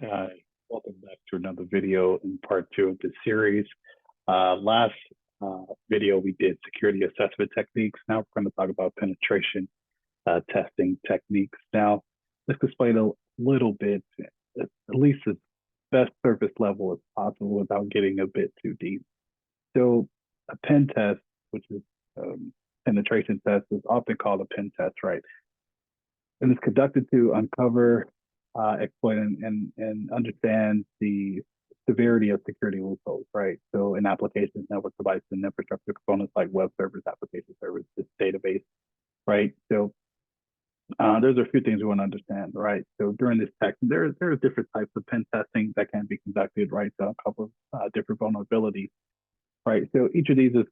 Uh, Welcome back to another video in part two of the series. Last video we did security assessment techniques. Now we're going to talk about penetration testing techniques. Now let's explain a little bit, at least as best surface level as possible without getting a bit too deep. So a pen test, which is penetration test, is often called a pen test, right? And it's conducted to uncover, exploit, and understand the severity of security loopholes, right? So in applications, network devices, and infrastructure components like web servers, application servers, this database, right? So there's a few things we want to understand, right? So during this tech, there are different types of pen testing that can be conducted, right? To uncover different vulnerabilities, right? So each of these is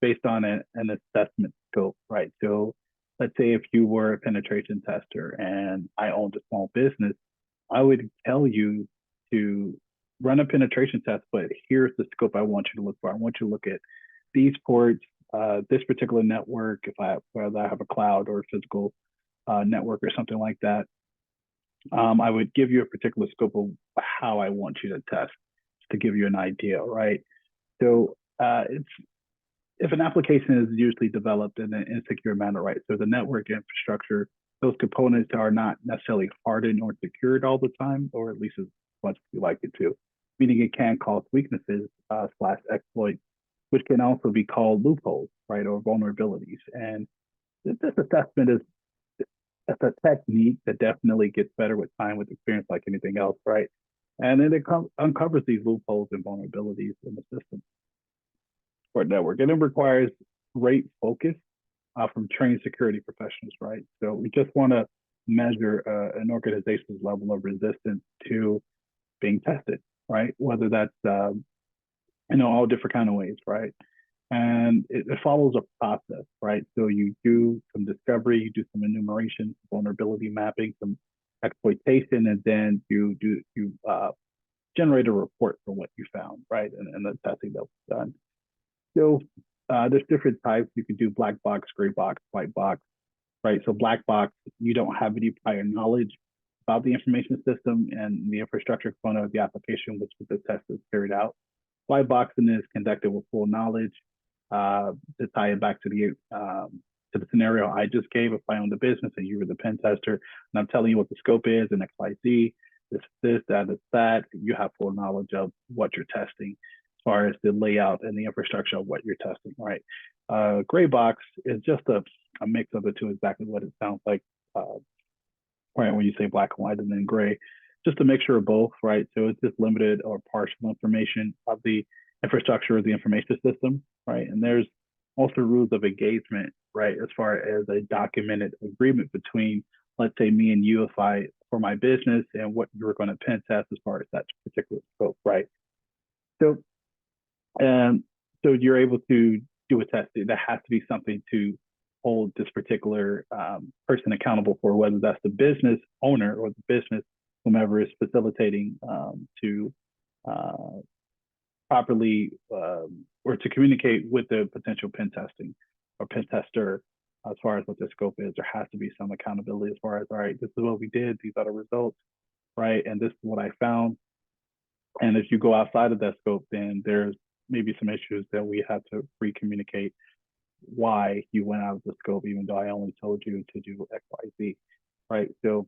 based on an assessment scope, right? So let's say if you were a penetration tester and I owned a small business, I would tell you to run a penetration test, but here's the scope I want you to look for. I want you to look at these ports, this particular network, whether I have a cloud or a physical network or something like that. I would give you a particular scope of how I want you to test to give you an idea, right? So if an application is usually developed in an insecure manner, right? So the network infrastructure, those components are not necessarily hardened or secured all the time, or at least as much as you like it to, meaning it can cause weaknesses slash exploits, which can also be called loopholes, right, or vulnerabilities. And this assessment is it's a technique that definitely gets better with time, with experience, like anything else, right? And then it uncovers these loopholes and vulnerabilities in the system or network. And it requires great focus from trained security professionals, right? So we just want to measure an organization's level of resistance to being tested, right? Whether that's all different kind of ways, right? And it follows a process, right? So you do some discovery, you do some enumeration, vulnerability mapping, some exploitation, and then you generate a report from what you found, right? And the testing that was done. So there's different types. You can do black box, gray box, white box, right? So black box, you don't have any prior knowledge about the information system and the infrastructure component of the application, which the test is carried out. White boxing is conducted with full knowledge. To tie it back to the scenario I just gave, if I owned the business and you were the pen tester, and I'm telling you what the scope is and X, Y, Z, this, that, you have full knowledge of what you're testing as far as the layout and the infrastructure of what you're testing, right? Gray box is just a mix of the two, exactly what it sounds like, right? When you say black and white and then gray, just a mixture of both, right? So it's just limited or partial information of the infrastructure of the information system, right? And there's also rules of engagement, right? As far as a documented agreement between, let's say, me and you, if I, for my business and what you're going to pen test as far as that particular scope, right? So, so you're able to do a test that has to be something to hold this particular person accountable for, whether that's the business owner or the business, whomever is facilitating to properly or to communicate with the potential pen testing or pen tester as far as what the scope is. There has to be some accountability as far as, all right, this is what we did, these are the results, right? And this is what I found. And if you go outside of that scope, then there's maybe some issues that we have to re-communicate why you went out of the scope, even though I only told you to do X, Y, Z, right? So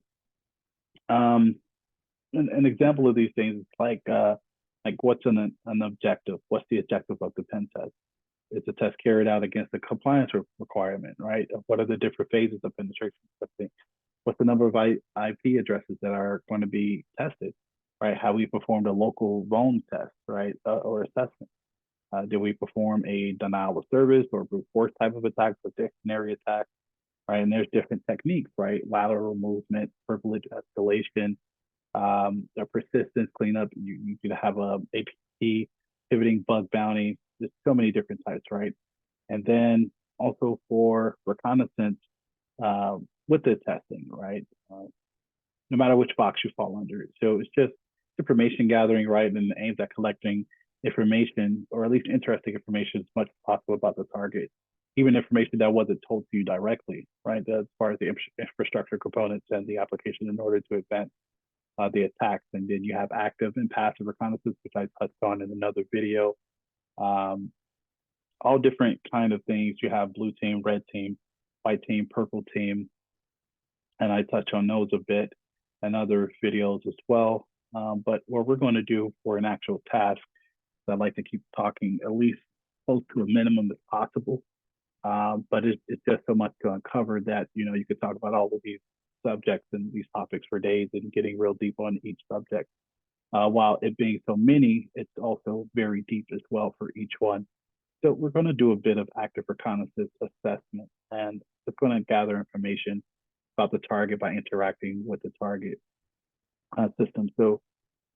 an example of these things is like what's an objective? What's the objective of the pen test? It's a test carried out against the compliance requirement, right? What are the different phases of penetration testing? What's the number of IP addresses that are going to be tested, right? How we performed a local roam test, right, or assessment. Did we perform a denial of service or brute force type of attack, or dictionary attack, right? And there's different techniques, right? Lateral movement, privilege escalation, the persistence cleanup. You could have a APT, pivoting bug bounty. There's so many different types, right? And then also for reconnaissance with the testing, right? No matter which box you fall under. So it's just information gathering, right? And aims at collecting information, or at least interesting information as much as possible about the target, even information that wasn't told to you directly, right? As far as the infrastructure components and the application in order to advance the attacks. And then you have active and passive reconnaissance, which I touched on in another video. All different kind of things. You have blue team, red team, white team, purple team, and I touch on those a bit in other videos as well. But what we're going to do for an actual task, I'd like to keep talking at least close to a minimum as possible. But it's just so much to uncover that, you could talk about all of these subjects and these topics for days and getting real deep on each subject. While it being so many, it's also very deep as well for each one. So we're going to do a bit of active reconnaissance assessment, and it's going to gather information about the target by interacting with the target system. So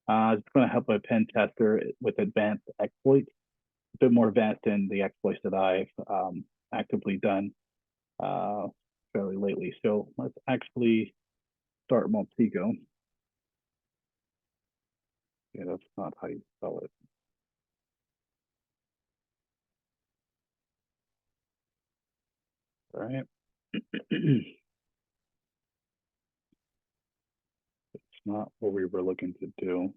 it's going to help a pen tester with advanced exploits, a bit more advanced than the exploits that I've actively done fairly lately. So let's actually start Montego. Yeah, that's not how you spell it. All right. It's not what we were looking to do.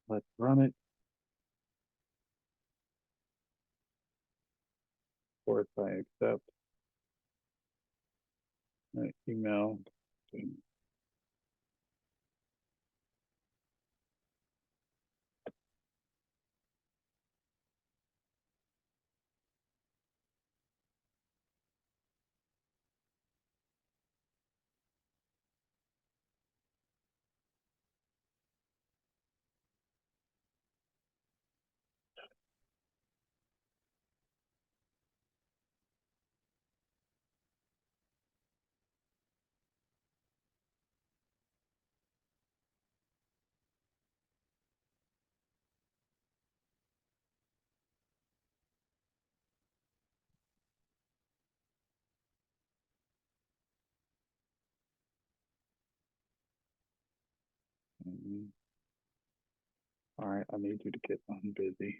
Let's run it. Of course, I accept. Email. All right, I need you to get unbusy.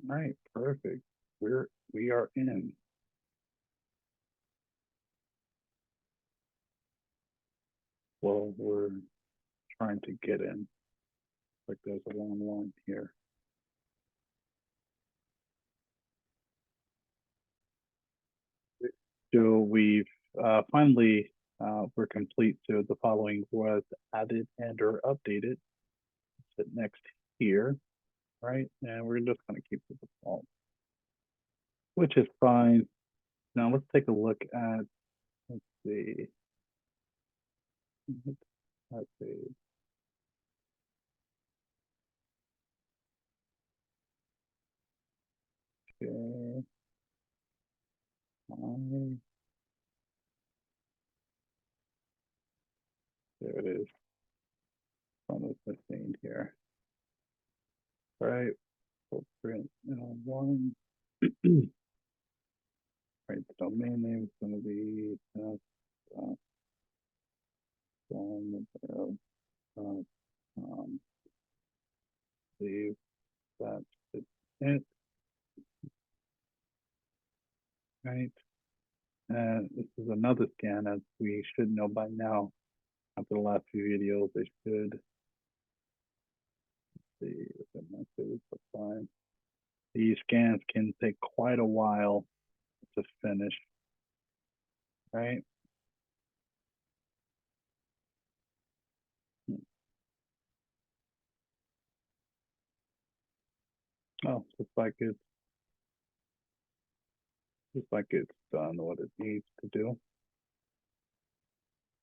All right, perfect. We are in. Well, we're trying to get in. Like there's a long line here. So we've finally we're complete. So the following was added and or updated. Sit next here, right? And we're just going to keep the default, which is fine. Now let's take a look at, let's see. Let's see. Okay. There it is. Almost missing here. All right. Footprint one. Right. The domain name is going to be save that it. Right. And this is another scan, as we should know by now. After the last few videos, they should see the message. Fine. These scans can take quite a while to finish, right? Oh, looks like it's done what it needs to do.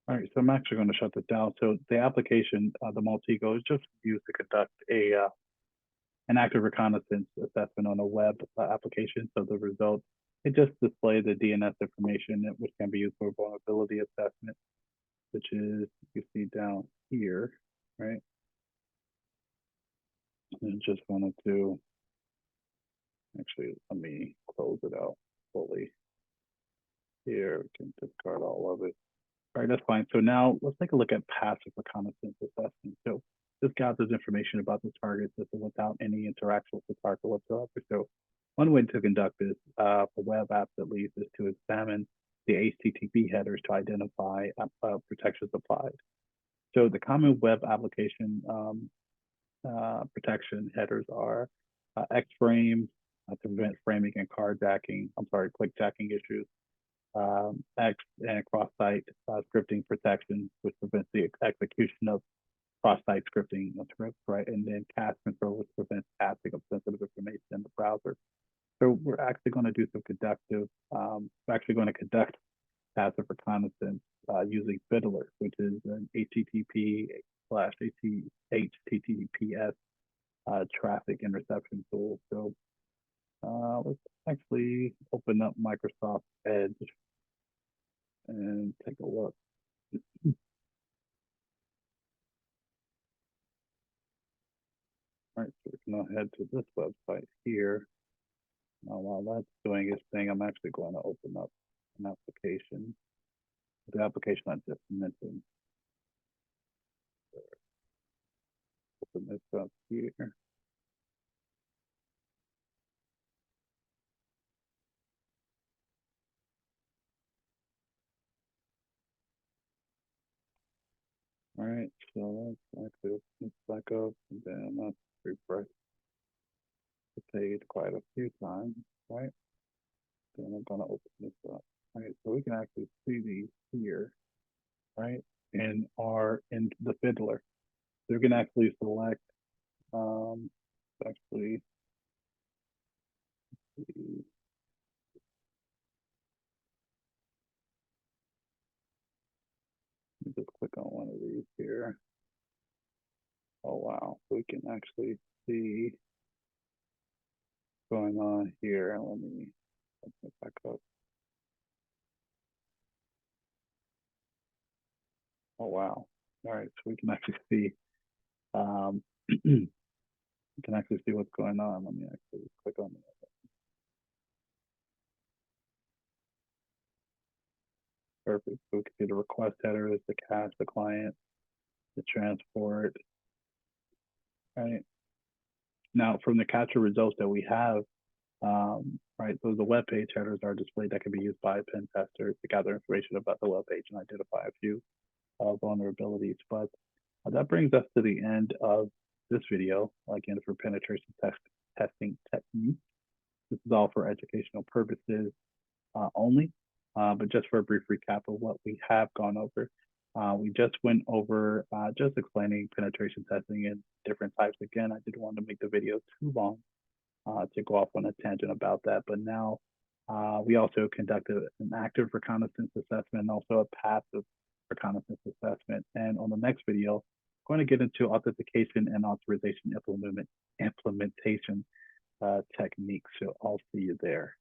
All right, so I'm actually going to shut this down. So the application, the Montego, is just used to conduct an active reconnaissance assessment on a web application. So the results, it just displays the DNS information, which can be used for vulnerability assessment, which is, you see down here, right? And just wanted to, actually, let me close it out fully. Here, we can discard all of it. All right, that's fine. So now let's take a look at passive reconnaissance assessment. So this gathers information about the target system without any interaction with the target whatsoever. So one way to conduct this for web apps at least is to examine the HTTP headers to identify protections applied. So the common web application protection headers are X-frame to prevent framing and clickjacking issues, X and cross-site scripting protection, which prevents the execution of cross-site scripting scripts, right? And then cache control, which prevents caching of sensitive information in the browser. So we're actually going to do some conduct passive reconnaissance using Fiddler, which is an HTTP/HTTPS traffic interception tool. So let's actually open up Microsoft Edge and take a look. All right, so we can head to this website here. Now, while that's doing its thing, I'm actually going to open up an application. The application I just mentioned. Open this up here. All right, so let's actually open this back up and then let's refresh the page quite a few times, right? Then I'm gonna open this up. All right, so we can actually see these here, right? In the Fiddler. So you can actually select actually let me just click on one of these here. Oh wow, so we can actually see what's going on here. Let me open it back up. Oh wow. All right, so we can actually see we can actually see what's going on. Let me actually click on it. Perfect. So we can see the request headers, the cache, the client, the transport. Right. Now, from the capture results that we have, right, so the web page headers are displayed that can be used by pen testers to gather information about the web page and identify a few vulnerabilities. But that brings us to the end of this video, again, for penetration testing techniques. This is all for educational purposes only, but just for a brief recap of what we have gone over. We just went over just explaining penetration testing and different types. Again, I didn't want to make the video too long to go off on a tangent about that, but now we also conducted an active reconnaissance assessment and also a passive reconnaissance assessment. And on the next video, I'm going to get into authentication and authorization implementation techniques. So I'll see you there.